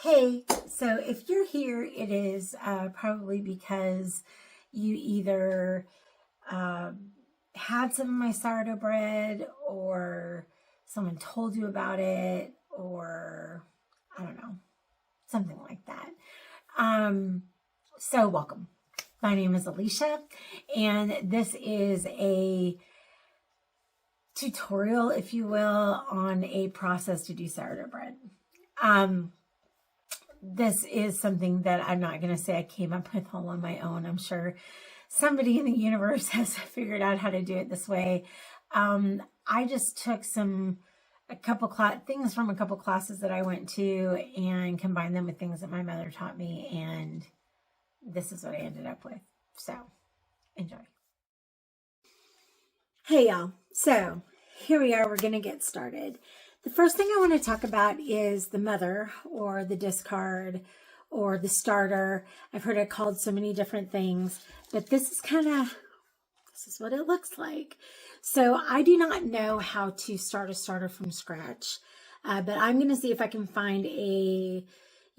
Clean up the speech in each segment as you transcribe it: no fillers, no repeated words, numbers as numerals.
Hey, so if you're here, it is probably because you either had some of my sourdough bread, or someone told you about it, or I don't know, something like that. So welcome. My name is Alicia, and this is a tutorial, if you will, on a process to do sourdough bread. This is something that I'm not going to say I came up with all on my own. I'm sure somebody in the universe has figured out how to do it this way. I just took a couple things from a couple classes that I went to and combined them with things that my mother taught me, and this is what I ended up with. So enjoy. Hey y'all, so here we are. We're going to get started. The first thing I want to talk about is the mother, or the discard, or the starter. I've heard it called so many different things, but this is what it looks like. So I do not know how to start a starter from scratch, but I'm going to see if I can find a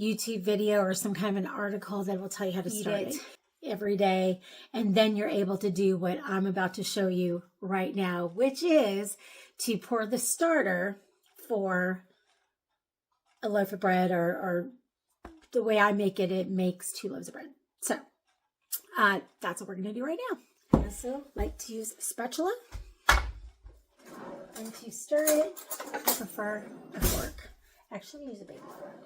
YouTube video or some kind of an article that will tell you how to start it every day. And then you're able to do what I'm about to show you right now, which is to pour the starter for a loaf of bread, or the way I make it, it makes 2 loaves of bread. So that's what we're going to do right now. I also like to use a spatula, and to stir it, I prefer a fork. Actually, use a baby fork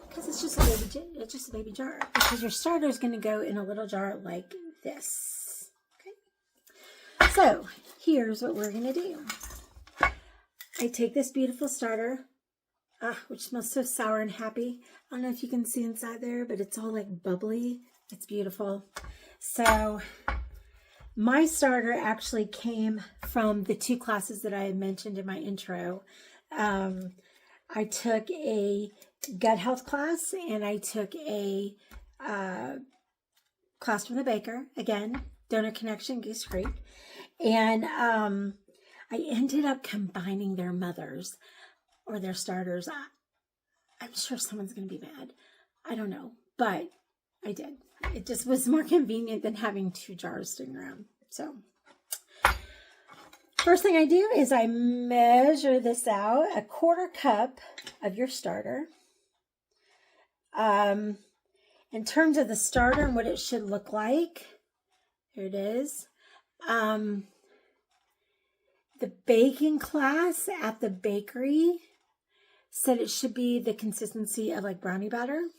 because it's just a baby jar. Because your starter is going to go in a little jar like this. Okay. So here's what we're going to do. I take this beautiful starter, which smells so sour and happy. I don't know if you can see inside there, but it's all like bubbly. It's beautiful. So my starter actually came from the 2 classes that I had mentioned in my intro. I took a gut health class, and I took a class from the baker. Again, Donor Connection, Goose Creek. And I ended up combining their mothers, or their starters. I'm sure someone's going to be mad. I don't know, but I did. It just was more convenient than having 2 jars sitting around. So first thing I do is I measure this out, 1/4 cup of your starter. In terms of the starter and what it should look like, here it is. The baking class at the bakery said it should be the consistency of like brownie batter.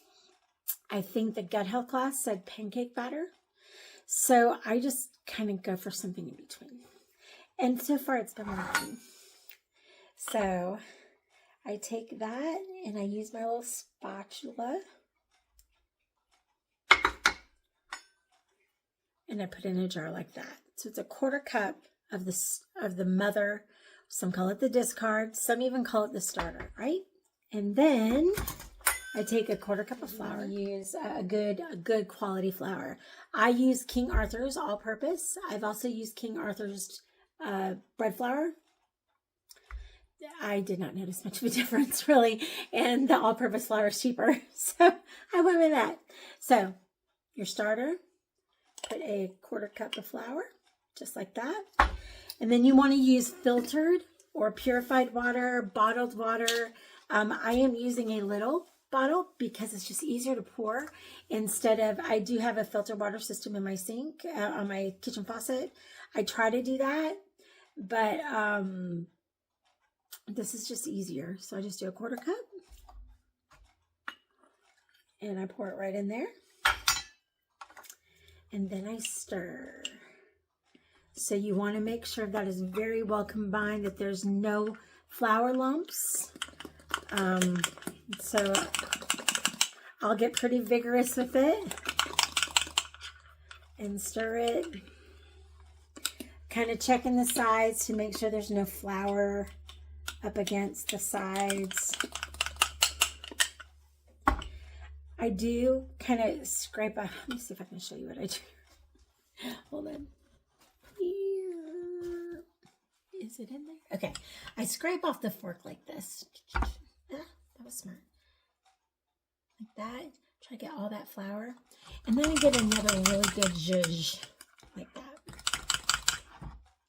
I think the gut health class said pancake batter. So I just kind of go for something in between. And so far it's been working. So I take that and I use my little spatula. And I put it in a jar like that. So it's 1/4 cup of the mother. Some call it the discard. Some even call it the starter, right? And then I take 1/4 cup of flour. Use a good quality flour. I use King Arthur's all-purpose. I've also used King Arthur's bread flour. I did not notice much of a difference, really. And the all-purpose flour is cheaper. So I went with that. So your starter, put 1/4 cup of flour, just like that. And then you want to use filtered or purified water, bottled water. I am using a little bottle because it's just easier to pour instead of, I do have a filtered water system in my sink, on my kitchen faucet. I try to do that, but this is just easier. So I just do 1/4 cup and I pour it right in there. And then I stir. So you want to make sure that is very well combined, that there's no flour lumps. So I'll get pretty vigorous with it and stir it. Kind of checking the sides to make sure there's no flour up against the sides. I do kind of scrape let me see if I can show you what I do. Hold on. Is it in there? Okay. I scrape off the fork like this. That was smart. that. Try to get all that flour. And then I get another really good zhuzh like that.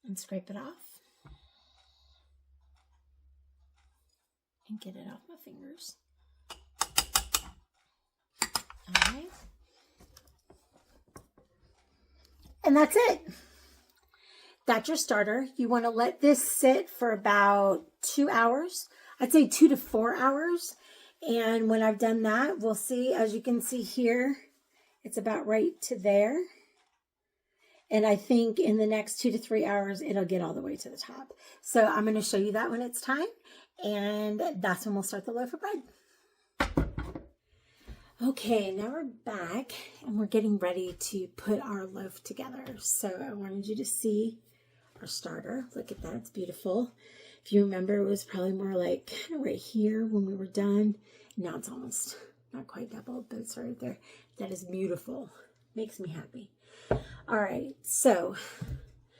And scrape it off. And get it off my fingers. All right. And that's it. That's your starter. You want to let this sit for about 2 hours. I'd say 2 to 4 hours. And when I've done that, we'll see, as you can see here, it's about right to there. And I think in the next 2 to 3 hours, it'll get all the way to the top. So I'm going to show you that when it's time. And that's when we'll start the loaf of bread. Okay, now we're back and we're getting ready to put our loaf together. So I wanted you to see our starter. Look at that, it's beautiful. If you remember, it was probably more like kind of right here when we were done. Now it's almost not quite double, but it's right there. That is beautiful. Makes me happy. All right, so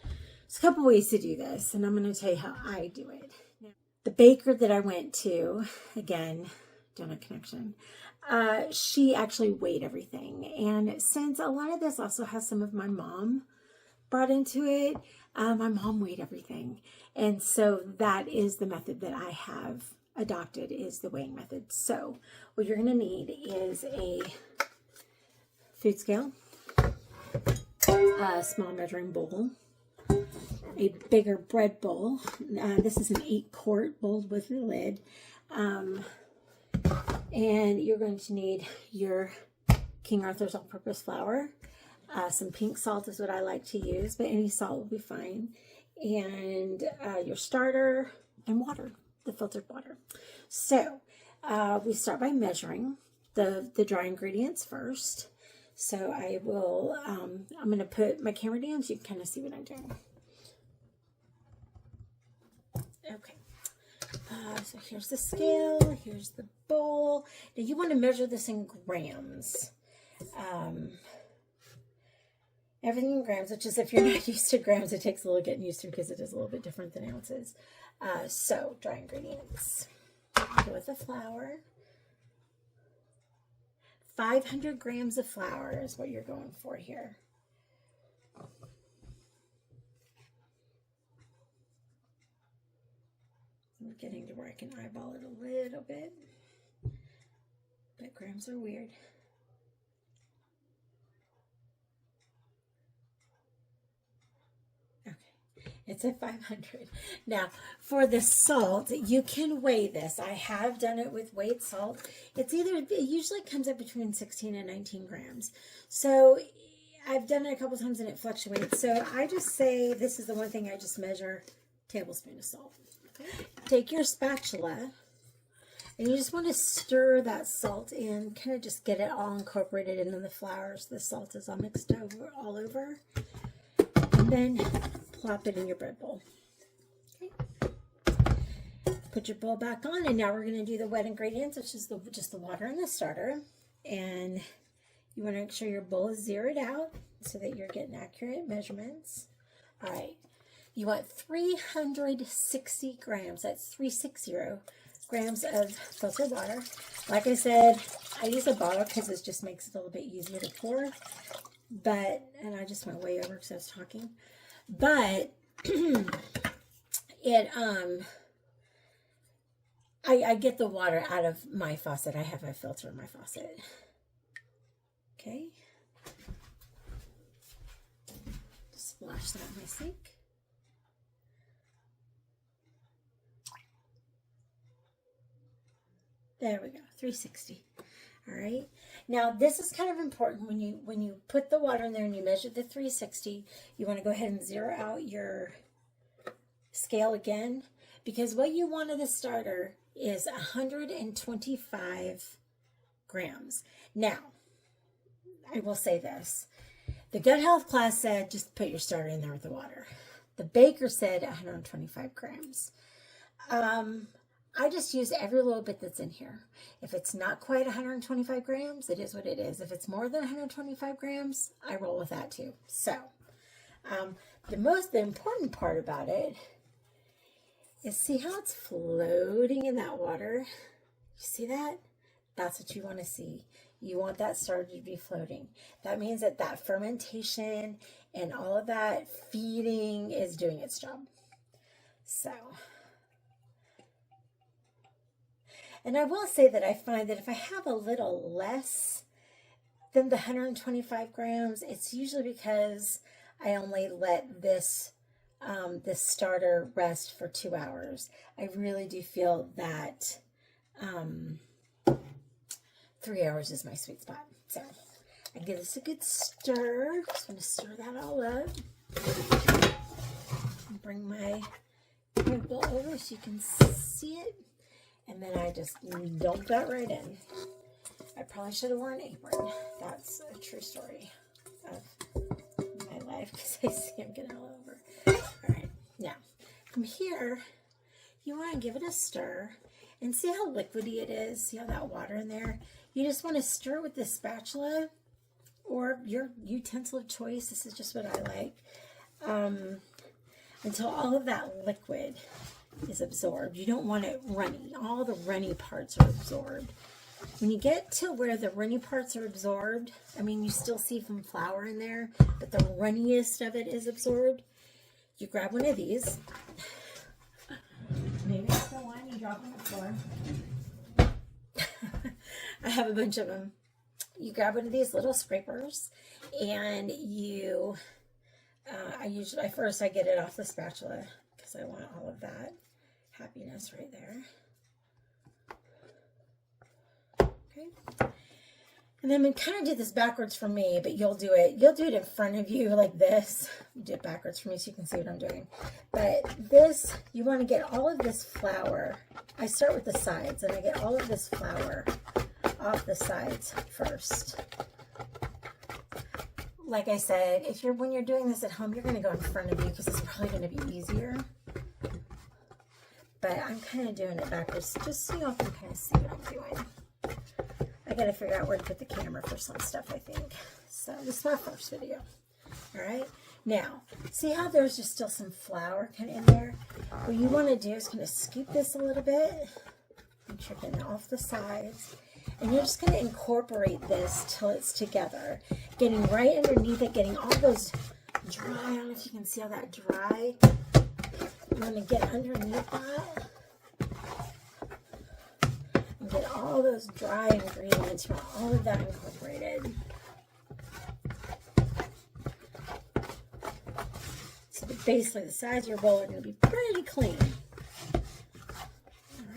there's a couple ways to do this, and I'm going to tell you how I do it. Now, the baker that I went to, again, donut connection, she actually weighed everything. And since a lot of this also has some of my mom brought into it, my mom weighed everything. And so that is the method that I have adopted, is the weighing method. So what you're going to need is a food scale, a small measuring bowl, a bigger bread bowl. This is an 8-quart bowl with a lid. And you're going to need your King Arthur's all-purpose flour. Some pink salt is what I like to use, but any salt will be fine. And your starter and water, the filtered water. So we start by measuring the dry ingredients first. So I will, I'm going to put my camera down so you can kind of see what I'm doing. Okay. So here's the scale, here's the bowl. Now you want to measure this in grams. Everything in grams, which is, if you're not used to grams, it takes a little getting used to because it is a little bit different than ounces. So dry ingredients. Go with the flour. 500 grams of flour is what you're going for here. I'm getting to where I can eyeball it a little bit, but grams are weird. Okay, it's at 500. Now, for the salt, you can weigh this. I have done it with weighed salt. It usually comes up between 16 and 19 grams. So I've done it a couple times and it fluctuates. So I just say, this is the one thing I just measure, tablespoon of salt. Take your spatula and you just want to stir that salt in, kind of just get it all incorporated into the flour so the salt is all mixed all over. And then plop it in your bread bowl. Okay. Put your bowl back on, and now we're going to do the wet ingredients, which is just the water and the starter. And you want to make sure your bowl is zeroed out so that you're getting accurate measurements. All right. You want 360 grams, that's 360 grams of filtered water. Like I said, I use a bottle because it just makes it a little bit easier to pour. And I just went way over because I was talking. But I get the water out of my faucet. I have a filter in my faucet. Okay. Just splash that in my sink. There we go, 360. All right. Now this is kind of important when you put the water in there and you measure the 360. You want to go ahead and zero out your scale again, because what you want of the starter is 125 grams. Now, I will say this: the gut health class said just put your starter in there with the water. The baker said 125 grams. I just use every little bit that's in here. If it's not quite 125 grams, it is what it is. If it's more than 125 grams, I roll with that too. So, the important part about it is, see how it's floating in that water? You see that? That's what you want to see. You want that starter to be floating. That means that that fermentation and all of that feeding is doing its job. So, and I will say that I find that if I have a little less than the 125 grams, it's usually because I only let this this starter rest for 2 hours. I really do feel that 3 hours is my sweet spot. So I give this a good stir. Just want to stir that all up. Bring my bowl over so you can see it. And then I just dump that right in. I probably should have worn an apron. That's a true story of my life because I see them getting all over. All right, now from here, you want to give it a stir and see how liquidy it is. See how that water in there? You just want to stir with this spatula or your utensil of choice. This is just what I like. Until all of that liquid is absorbed. You don't want it runny. All the runny parts are absorbed. When you get to where the runny parts are absorbed, I mean, you still see some flour in there, but the runniest of it is absorbed. You grab one of these. Maybe it's the one you drop on the floor. I have a bunch of them. You grab one of these little scrapers, and you, first I get it off the spatula because I want all of that happiness right there. Okay. And then we kind of do this backwards for me, but you'll do it in front of you like this. You do it backwards for me so you can see what I'm doing. But this, you want to get all of this flour. I start with the sides, and I get all of this flour off the sides first. Like I said, when you're doing this at home, you're going to go in front of you because it's probably going to be easier. But I'm kind of doing it backwards just so y'all can kind of see what I'm doing. I got to figure out where to put the camera for some stuff, I think. So this is my first video. All right. Now, see how there's just still some flour kind of in there? What you want to do is kind of scoop this a little bit. Make sure you're getting off the sides. And you're just going to incorporate this till it's together. Getting right underneath it, getting all those dry. I don't know if you can see all that dry. You want to get underneath that. And get all those dry ingredients. You want all of that incorporated. So basically the sides of your bowl are going to be pretty clean. All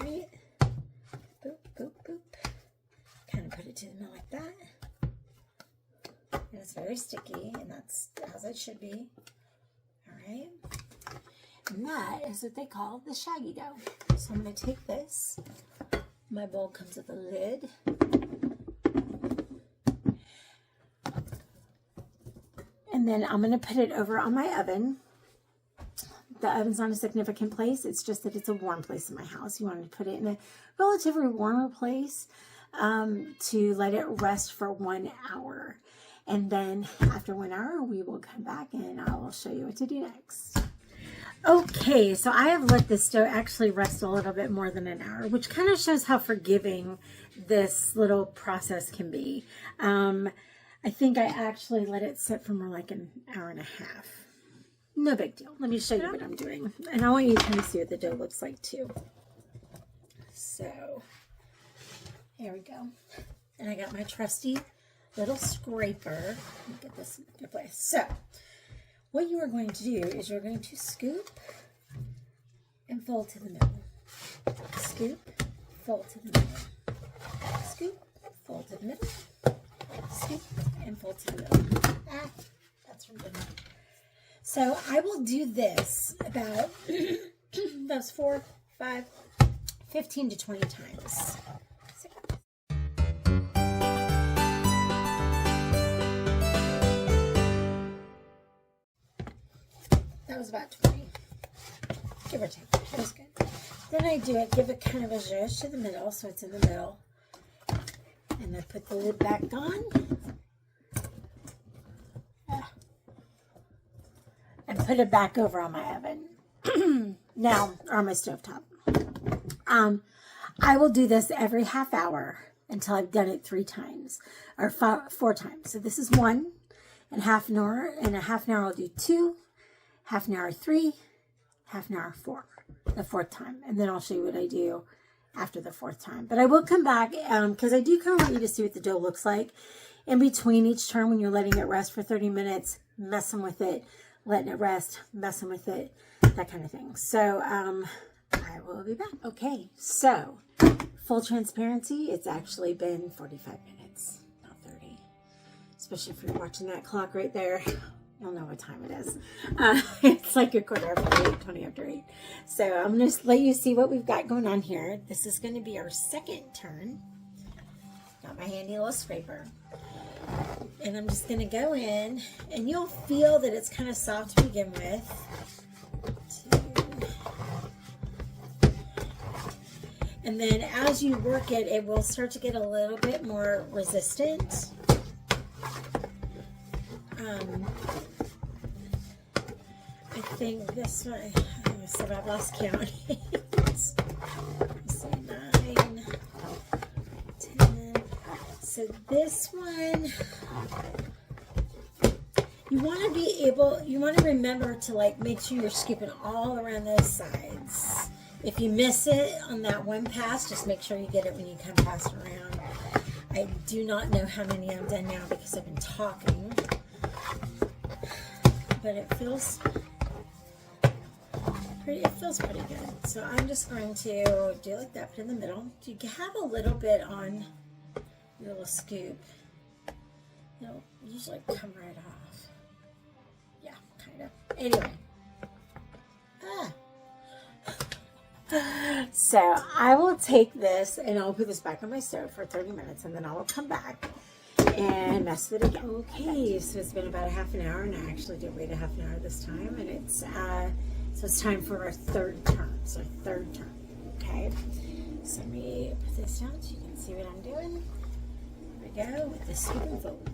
right. Boop, boop, boop. Kind of put it to the middle like that. And it's very sticky, and that's as it should be. All right. And that is what they call the shaggy dough. So I'm going to take this. My bowl comes with a lid. And then I'm going to put it over on my oven. The oven's not a significant place. It's just that it's a warm place in my house. You want to put it in a relatively warmer place to let it rest for 1 hour. And then after 1 hour, we will come back and I will show you what to do next. Okay, so I have let this dough actually rest a little bit more than an hour, which kind of shows how forgiving this little process can be. I think I actually let it sit for more like an hour and a half. No big deal. Let me show you what I'm doing. And I want you to kind of see what the dough looks like too. So, here we go. And I got my trusty little scraper. Let me get this in a good place. So, what you are going to do is you're going to scoop and fold to the middle. Scoop, fold to the middle. Scoop, fold to the middle. Scoop and fold to the middle. That's from dinner. So I will do this about those 4, 5, 15 to 20 times. That was about 20, give or take. That was good. Then I do it, give it kind of a zhuzh to the middle, so it's in the middle. And I put the lid back on. And put it back over on my oven. Now, or on my stovetop. I will do this every half hour. until I've done it 3 times or 4 times. So this is 1 and half an hour. In a half an hour, I'll do 2, half an hour 3, half an hour 4, the 4th time. And then I'll show you what I do after the 4th time. But I will come back because I do kind of want you to see what the dough looks like in between each turn when you're letting it rest for 30 minutes, messing with it, letting it rest, messing with it, that kind of thing. So I will be back. Okay, so full transparency, it's actually been 45 minutes, not 30. Especially if you're watching that clock right there. You'll know what time it is. It's like a quarter after 8, 20 after 8. So I'm going to let you see what we've got going on here. This is going to be our 2nd turn. Got my handy little scraper. And I'm just going to go in, and you'll feel that it's kind of soft to begin with. 2. And then as you work it, it will start to get a little bit more resistant. I think this one, so I've lost count. 9, 10. So this one, you want to remember to like make sure you're scooping all around those sides. If you miss it on that one pass, just make sure you get it when you come pass around. I do not know how many I've done now because I've been talking. But it feels pretty good. So I'm just going to do like that, put it in the middle. You have a little bit on your little scoop. It'll usually come right off. Yeah, kind of. Anyway. So I will take this and I'll put this back on my stove for 30 minutes and then I will come back and mess with it again. Okay, so it's been about a half an hour, and I actually did wait a half an hour this time, and it's so it's time for our 3rd turn. So 3rd turn. Okay, so let me put this down so you can see what I'm doing. Here we go with the scoop and fold.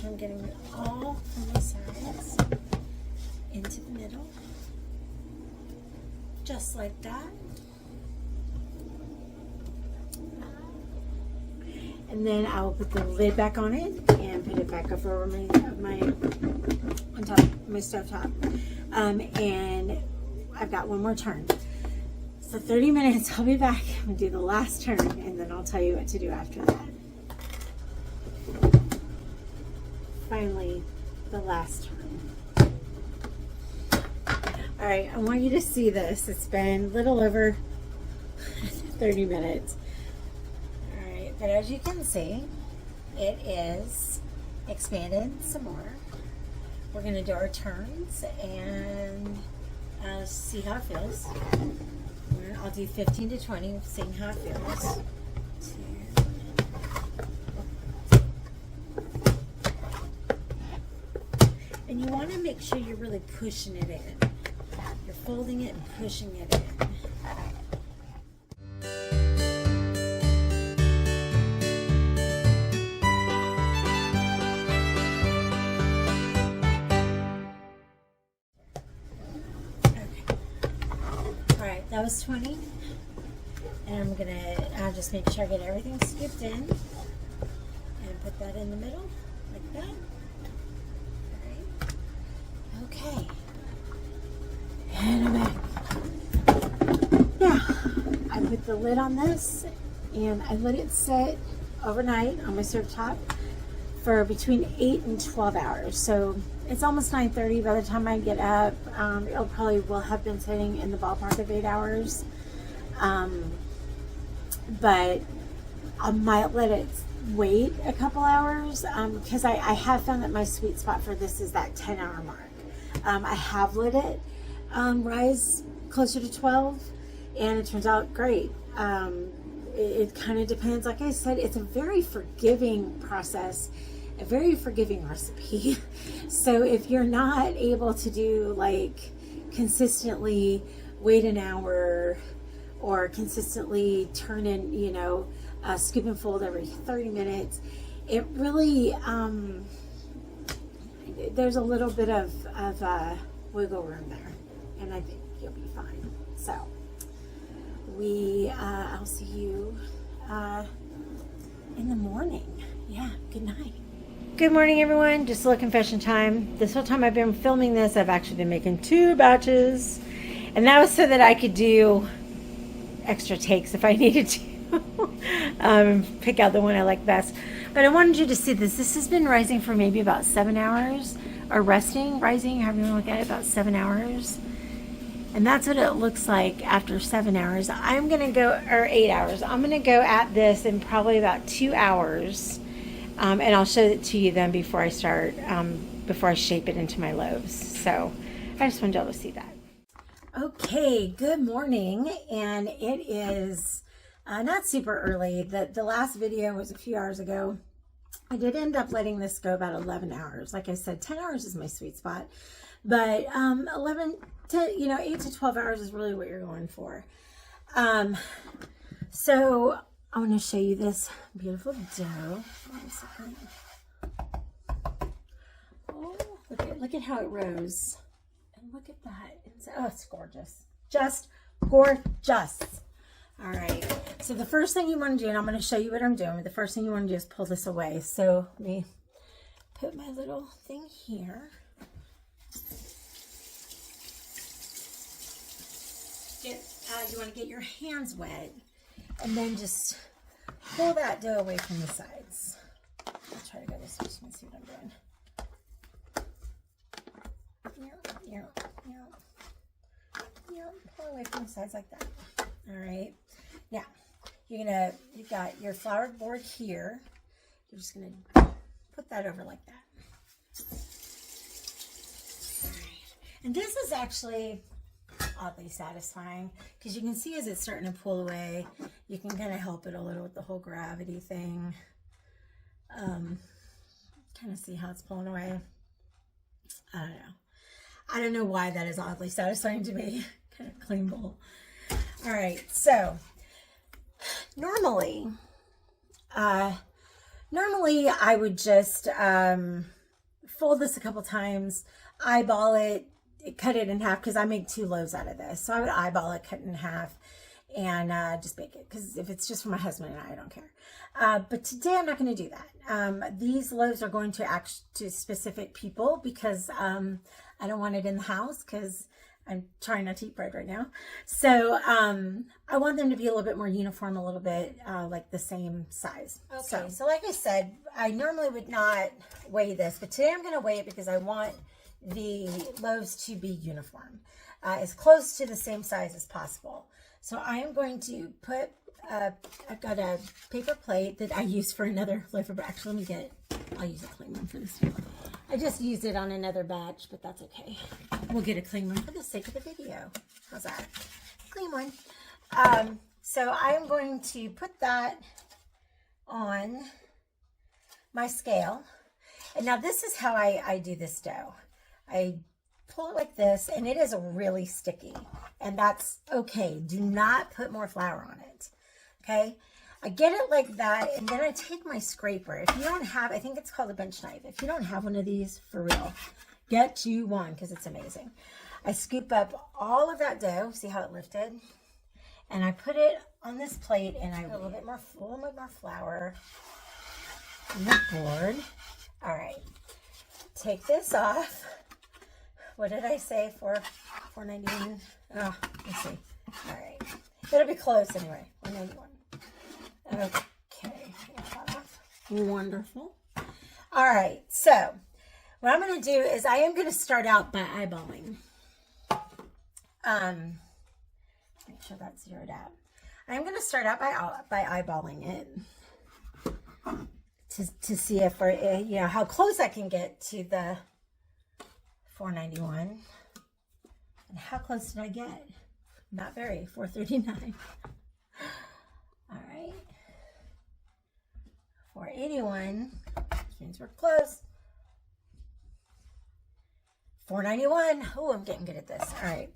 I'm getting it all from the sides into the middle, just like that. And then I will put the lid back on it and put it back up over on top of my stove top. And I've got one more turn. So 30 minutes, I'll be back and do the last turn, and then I'll tell you what to do after that. Finally, the last turn. All right, I want you to see this. It's been a little over 30 minutes. All right, but as you can see, it is expanded some more. We're going to do our turns and see how it feels. I'll do 15 to 20, seeing how it feels. And you want to make sure you're really pushing it in. You're folding it and pushing it in. Alright, that was 20. And I'm going to just make sure I get everything scooped in. And put that in the middle, like that. Okay, and I'm back. Now, I put the lid on this and I let it sit overnight on my stove top for between 8 and 12 hours. So it's almost 9:30 by the time I get up. It probably will have been sitting in the ballpark of 8 hours. But I might let it wait a couple hours because I have found that my sweet spot for this is that 10-hour mark. I have let it rise closer to 12, and it turns out great. It kind of depends. Like I said, it's a very forgiving process, a very forgiving recipe. So if you're not able to do like consistently wait an hour or consistently turn in, you know, scoop and fold every 30 minutes, it really, there's a little bit of wiggle room there, and I think you'll be fine. So I'll see you in the morning. Yeah, good night. Good morning, everyone. Just a little confession time. This whole time I've been filming this, I've actually been making 2 batches, and that was so that I could do extra takes if I needed to. Pick out the one I like best. But I wanted you to see this. This has been rising for maybe about 7 hours, or rising, however you want to look at it, about 7 hours. And that's what it looks like after 7 hours. I'm going to go, or 8 hours. I'm going to go at this in probably about 2 hours. And I'll show it to you then before I start, before I shape it into my loaves. So I just wanted y'all to see that. Okay, good morning. And it is not super early. The last video was a few hours ago. I did end up letting this go about 11 hours. Like I said, 10 hours is my sweet spot. But 11 to, 8 to 12 hours is really what you're going for. So I want to show you this beautiful dough. Wait a second. Oh, look at how it rose. And look at that. Oh, it's gorgeous. Just gorgeous. All right. So the first thing you want to do, and I'm going to show you what I'm doing, but the first thing you want to do is pull this away. So let me put my little thing here. You want to get your hands wet, and then just pull that dough away from the sides. I'll try to go this way so you can see what I'm doing. Pull away from the sides like that. All right. Now you've got your floured board here. You're just gonna put that over like that. All right. And this is actually oddly satisfying because you can see as it's starting to pull away, you can kind of help it a little with the whole gravity thing. Kind of see how it's pulling away. I don't know why that is oddly satisfying to me. Kind of clean bowl. All right, so normally I would just fold this a couple times, eyeball it, cut it in half, because I make 2 loaves out of this. So I would eyeball it, cut it in half, and just bake it, because if it's just for my husband and I don't care. But today I'm not going to do that. These loaves are going to act to specific people, because I don't want it in the house, because I'm trying not to eat bread right now. So I want them to be a little bit more uniform, a little bit like the same size. Okay, so like I said, I normally would not weigh this, but today I'm going to weigh it because I want the loaves to be uniform, as close to the same size as possible. So I am going to put, I've got a paper plate that I use for another loaf of bread. Actually, I'll use a clean one for this one. I just used it on another batch, but that's okay. We'll get a clean one for the sake of the video. How's that? Clean one. So I'm going to put that on my scale. And now this is how I do this dough. I pull it like this, and it is really sticky, and that's okay. Do not put more flour on it, okay? I get it like that, and then I take my scraper. If you don't have, I think it's called a bench knife. If you don't have one of these, for real, get you one, because it's amazing. I scoop up all of that dough. See how it lifted? And I put it on this plate, and I put a little bit more flour on the board. All right, take this off. What did I say for $4.91? Oh, let's see. All right. It'll be close anyway. $1.91. Okay. Wonderful. All right. So what I'm going to do is I am going to start out by eyeballing. Make sure that's zeroed out. I'm going to start out by eyeballing it to see if we're, how close I can get to the $4.91. And how close did I get? Not very. $4.39. All right. $4.81, which means we're close. $4.91. Oh, I'm getting good at this. All right.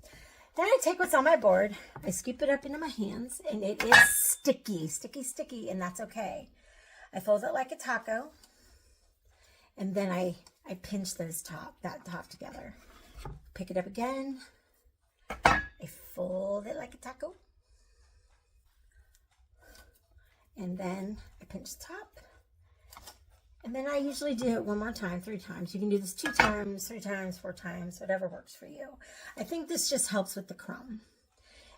Then I take what's on my board, I scoop it up into my hands, and it is sticky, sticky, sticky, and that's okay. I fold it like a taco, and then I pinch that top together. Pick it up again. I fold it like a taco. And then I pinch the top. And then I usually do it one more time, 3 times. You can do this 2 times, 3 times, 4 times, whatever works for you. I think this just helps with the crumb.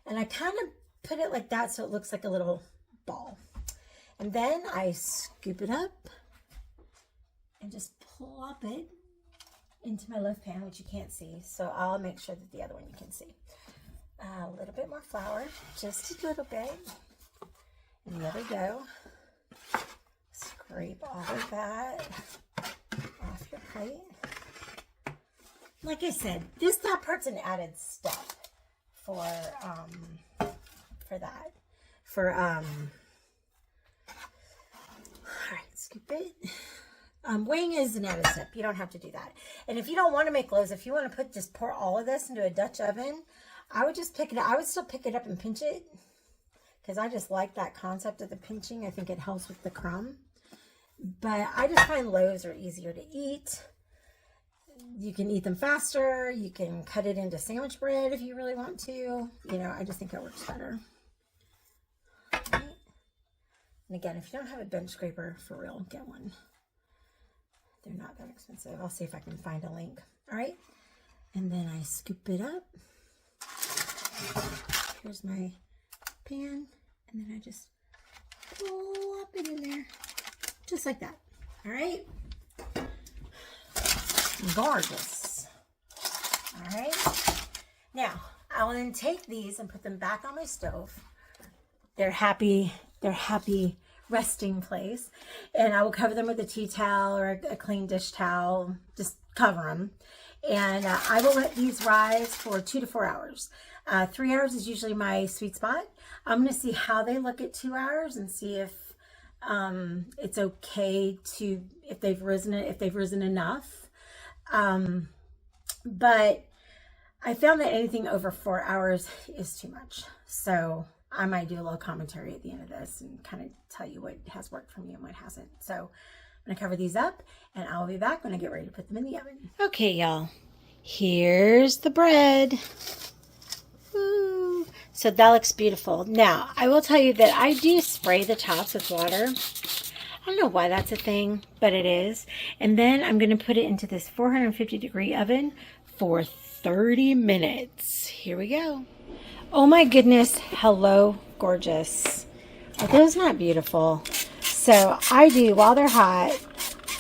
And I kind of put it like that so it looks like a little ball. And then I scoop it up and just plop it into my loaf pan, which you can't see. So I'll make sure that the other one you can see. A little bit more flour, just a little bit. And there we go. Scrape all of that off your plate. Like I said, this top part's an added step for that. All right, scoop it. Weighing is an added step. You don't have to do that. And if you don't want to make loaves, if you want to just pour all of this into a Dutch oven, I would just pick it up. I would still pick it up and pinch it because I just like that concept of the pinching. I think it helps with the crumb. But I just find loaves are easier to eat. You can eat them faster. You can cut it into sandwich bread if you really want to. You know, I just think it works better. Right. And again, if you don't have a bench scraper, for real, get one. They're not that expensive. I'll see if I can find a link. All right. And then I scoop it up. Here's my pan. And then I just plop it in there. Just like that. All right. Gorgeous. All right. Now, I will then take these and put them back on my stove. They're happy resting place. And I will cover them with a tea towel or a clean dish towel. Just cover them. And I will let these rise for 2 to 4 hours. 3 hours is usually my sweet spot. I'm going to see how they look at 2 hours and see if it's okay to, if they've risen enough. But I found that anything over 4 hours is too much. So I might do a little commentary at the end of this and kind of tell you what has worked for me and what hasn't. So I'm going to cover these up and I'll be back when I get ready to put them in the oven. Okay, y'all. Here's the bread. Woo. So that looks beautiful. Now, I will tell you that I do spray the tops with water. I don't know why that's a thing, but it is. And then I'm going to put it into this 450-degree oven for 30 minutes. Here we go. Oh my goodness. Hello, gorgeous. Are those not beautiful? So I do, while they're hot,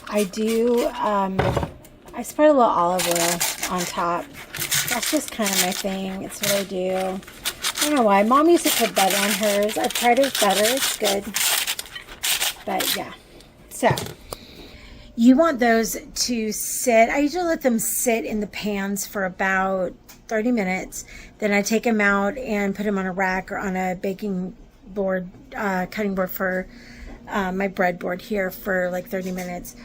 I do, I spread a little olive oil on top. That's just kind of my thing. It's what I do. I don't know why. Mom used to put butter on hers. I've tried it with butter. It's good. But yeah. So you want those to sit. I usually let them sit in the pans for about 30 minutes. Then I take them out and put them on a rack or on a baking board, cutting board for my breadboard here for like 30 minutes.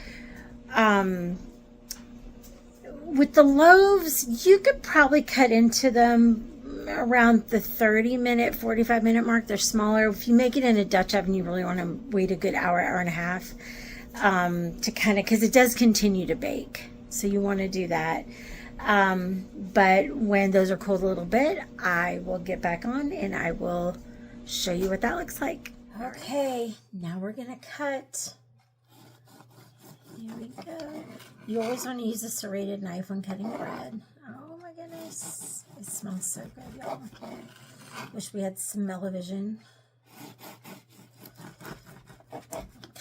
With the loaves, you could probably cut into them around the 30-minute, 45-minute mark. They're smaller. If you make it in a Dutch oven, you really want to wait a good hour, hour and a half to kind of, because it does continue to bake. So you want to do that. But when those are cooled a little bit, I will get back on and I will show you what that looks like. Okay, now we're going to cut. Here we go. You always want to use a serrated knife when cutting bread. Oh my goodness. It smells so good, y'all. Wish we had smell-o-vision.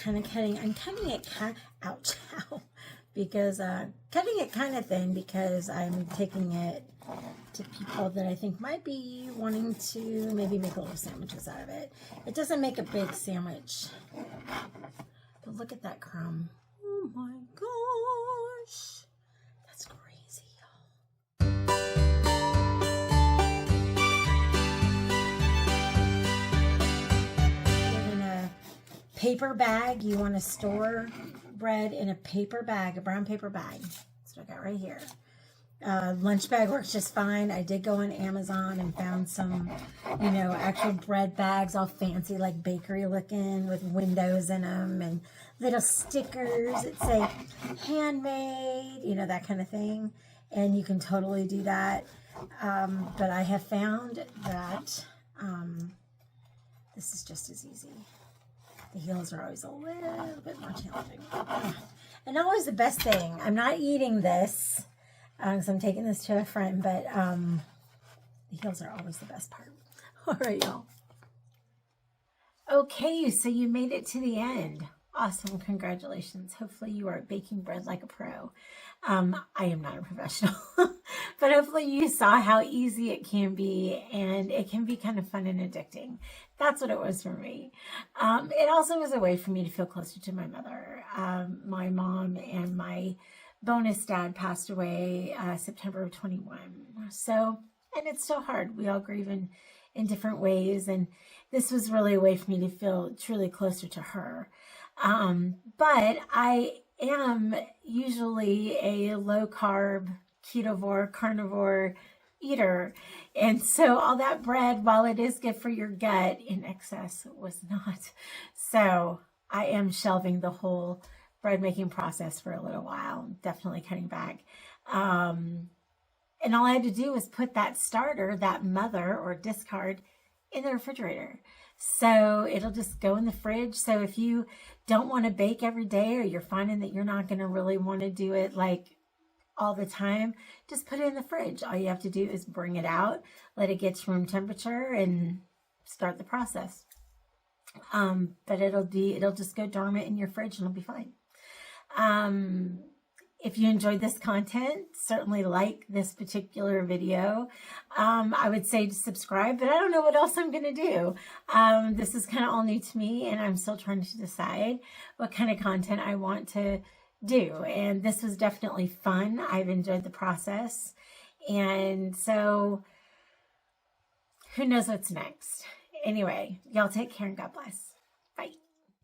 I'm cutting it kind of, ouch, ow, because, cutting it kind of thin because I'm taking it to people that I think might be wanting to maybe make little sandwiches out of it. It doesn't make a big sandwich, but look at that crumb. Oh my gosh, that's crazy, y'all. In a paper bag, you want to store bread in a paper bag, a brown paper bag. That's what I got right here. Lunch bag works just fine. I did go on Amazon and found some, actual bread bags, all fancy, like bakery looking, with windows in them and little stickers that say handmade, that kind of thing. And you can totally do that. But I have found that this is just as easy. The heels are always a little bit more challenging. And always the best thing, I'm not eating this, because I'm taking this to a friend, but the heels are always the best part. All right, y'all. Okay, so you made it to the end. Awesome, congratulations. Hopefully you are baking bread like a pro. I am not a professional, but hopefully you saw how easy it can be, and it can be kind of fun and addicting. That's what it was for me. It also was a way for me to feel closer to my mother. My mom and my bonus dad passed away September of 21. So, and it's so hard. We all grieve in different ways, and this was really a way for me to feel truly closer to her. But I am usually a low-carb, ketovore, carnivore eater. And so all that bread, while it is good for your gut, in excess was not. So I am shelving the whole bread making process for a little while. Definitely cutting back. And all I had to do was put that starter, that mother or discard, in the refrigerator. So it'll just go in the fridge. So if you don't want to bake every day, or you're finding that you're not going to really want to do it like all the time, just put it in the fridge. All you have to do is bring it out, let it get to room temperature, and start the process. But it'll just go dormant in your fridge and it'll be fine. If you enjoyed this content, certainly like this particular video. I would say to subscribe, but I don't know what else I'm going to do. This is kind of all new to me, and I'm still trying to decide what kind of content I want to do. And this was definitely fun. I've enjoyed the process. And so who knows what's next? Anyway, y'all take care and God bless.